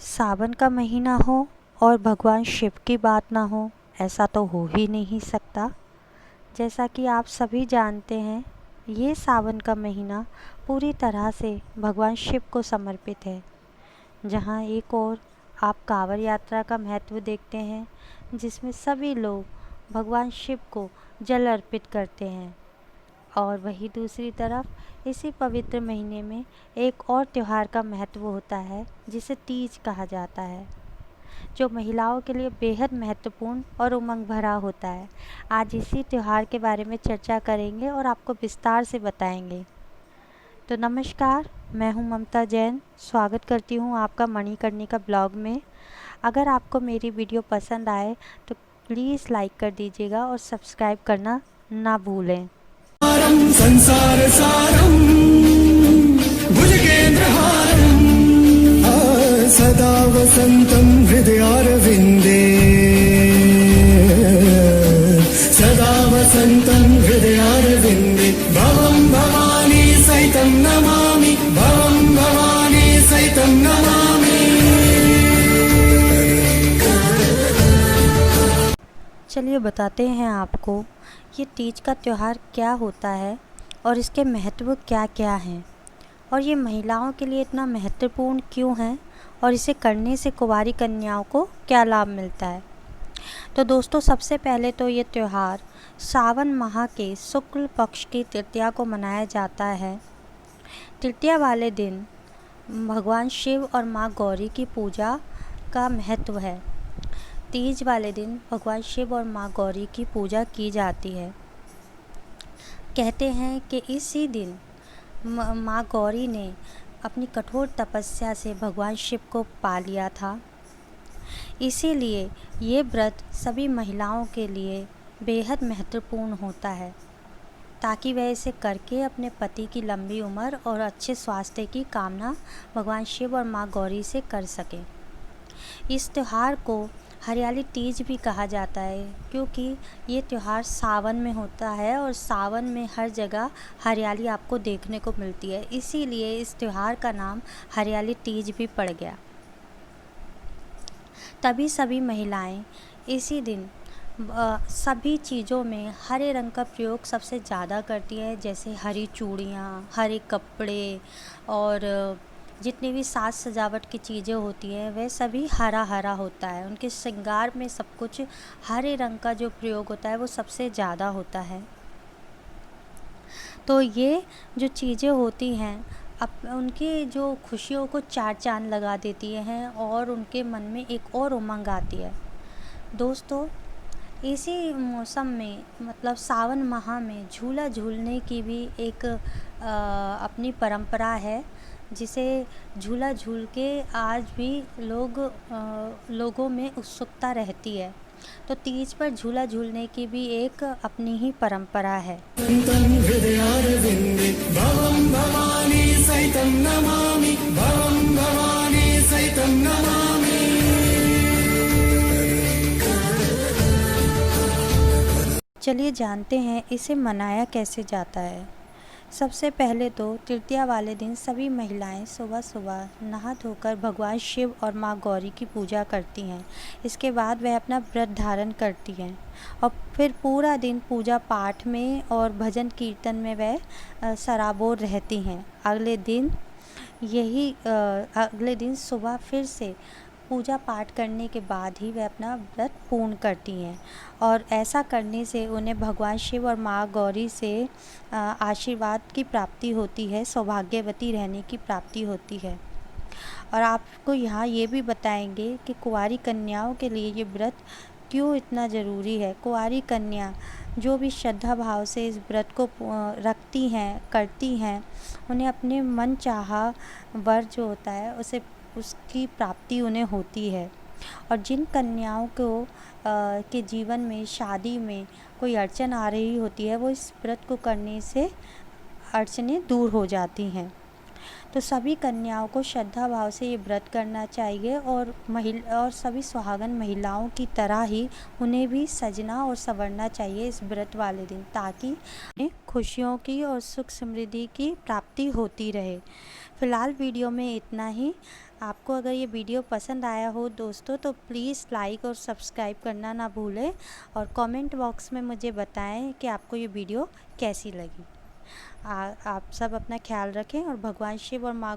सावन का महीना हो और भगवान शिव की बात ना हो, ऐसा तो हो ही नहीं सकता। जैसा कि आप सभी जानते हैं, ये सावन का महीना पूरी तरह से भगवान शिव को समर्पित है। जहाँ एक ओर आप कांवड़ यात्रा का महत्व देखते हैं, जिसमें सभी लोग भगवान शिव को जल अर्पित करते हैं, और वहीं दूसरी तरफ इसी पवित्र महीने में एक और त्यौहार का महत्व होता है, जिसे तीज कहा जाता है, जो महिलाओं के लिए बेहद महत्वपूर्ण और उमंग भरा होता है। आज इसी त्यौहार के बारे में चर्चा करेंगे और आपको विस्तार से बताएंगे। तो नमस्कार, मैं हूं ममता जैन। स्वागत करती हूं आपका मणिकर्णिका ब्लॉग में। अगर आपको मेरी वीडियो पसंद आए तो प्लीज़ लाइक कर दीजिएगा और सब्सक्राइब करना ना भूलें। संसार सारम भुजगेन्द्रहारम सदा वसंतं हृदयारविन्दे सदा वसंतं हृदयारविन्दे भवं भवानी सहितं नमामि भवं भवानी सहितं नमामि। चलिए बताते हैं आपको ये तीज का त्यौहार क्या होता है और इसके महत्व क्या क्या हैं, और ये महिलाओं के लिए इतना महत्वपूर्ण क्यों है, और इसे करने से कुंवारी कन्याओं को क्या लाभ मिलता है। तो दोस्तों, सबसे पहले तो ये त्यौहार सावन माह के शुक्ल पक्ष की तृतीया को मनाया जाता है। तृतीया वाले दिन भगवान शिव और माँ गौरी की पूजा का महत्व है। तीज वाले दिन भगवान शिव और माँ गौरी की पूजा की जाती है। कहते हैं कि इसी दिन माँ गौरी ने अपनी कठोर तपस्या से भगवान शिव को पा लिया था। इसीलिए ये व्रत सभी महिलाओं के लिए बेहद महत्वपूर्ण होता है, ताकि वह इसे करके अपने पति की लंबी उम्र और अच्छे स्वास्थ्य की कामना भगवान शिव और माँ गौरी से कर सकें। इस त्यौहार को हरियाली तीज भी कहा जाता है, क्योंकि ये त्यौहार सावन में होता है और सावन में हर जगह हरियाली आपको देखने को मिलती है। इसीलिए इस त्यौहार का नाम हरियाली तीज भी पड़ गया। तभी सभी महिलाएं इसी दिन सभी चीज़ों में हरे रंग का प्रयोग सबसे ज़्यादा करती है, जैसे हरी चूड़ियाँ, हरे कपड़े, और जितनी भी साज सजावट की चीज़ें होती हैं वह सभी हरा हरा होता है। उनके श्रृंगार में सब कुछ हरे रंग का जो प्रयोग होता है वो सबसे ज़्यादा होता है। तो ये जो चीज़ें होती हैं उनकी जो खुशियों को चार चांद लगा देती हैं और उनके मन में एक और उमंग आती है। दोस्तों, इसी मौसम में मतलब सावन माह में झूला झूलने की भी एक अपनी परंपरा है, जिसे झूला झूल के आज भी लोगों में उत्सुकता रहती है। तो तीज पर झूला झूलने की भी एक अपनी ही परंपरा है। भवं भवानी सहितं नमामि भवं भवानी सहितं नमामि। चलिए जानते हैं इसे मनाया कैसे जाता है। सबसे पहले तो तृतीया वाले दिन सभी महिलाएं सुबह सुबह नहा धोकर भगवान शिव और माँ गौरी की पूजा करती हैं। इसके बाद वह अपना व्रत धारण करती हैं और फिर पूरा दिन पूजा पाठ में और भजन कीर्तन में वह सराबोर रहती हैं। अगले दिन सुबह फिर से पूजा पाठ करने के बाद ही वह अपना व्रत पूर्ण करती हैं, और ऐसा करने से उन्हें भगवान शिव और माँ गौरी से आशीर्वाद की प्राप्ति होती है, सौभाग्यवती रहने की प्राप्ति होती है। और आपको यहाँ ये भी बताएंगे कि कुंवारी कन्याओं के लिए ये व्रत क्यों इतना ज़रूरी है। कुंवारी कन्या जो भी श्रद्धा भाव से इस व्रत को रखती हैं, करती हैं, उन्हें अपने मन चाहा वर जो होता है उसकी प्राप्ति उन्हें होती है। और जिन कन्याओं को के जीवन में शादी में कोई अड़चन आ रही होती है, वो इस व्रत को करने से अड़चनें दूर हो जाती हैं। तो सभी कन्याओं को श्रद्धा भाव से ये व्रत करना चाहिए, और सभी सुहागन महिलाओं की तरह ही उन्हें भी सजना और संवरना चाहिए इस व्रत वाले दिन, ताकि उन्हें खुशियों की और सुख समृद्धि की प्राप्ति होती रहे। फ़िलहाल वीडियो में इतना ही। आपको अगर ये वीडियो पसंद आया हो दोस्तों तो प्लीज़ लाइक और सब्सक्राइब करना ना भूलें, और कमेंट बॉक्स में मुझे बताएं कि आपको ये वीडियो कैसी लगी। आप सब अपना ख्याल रखें और भगवान शिव और माँ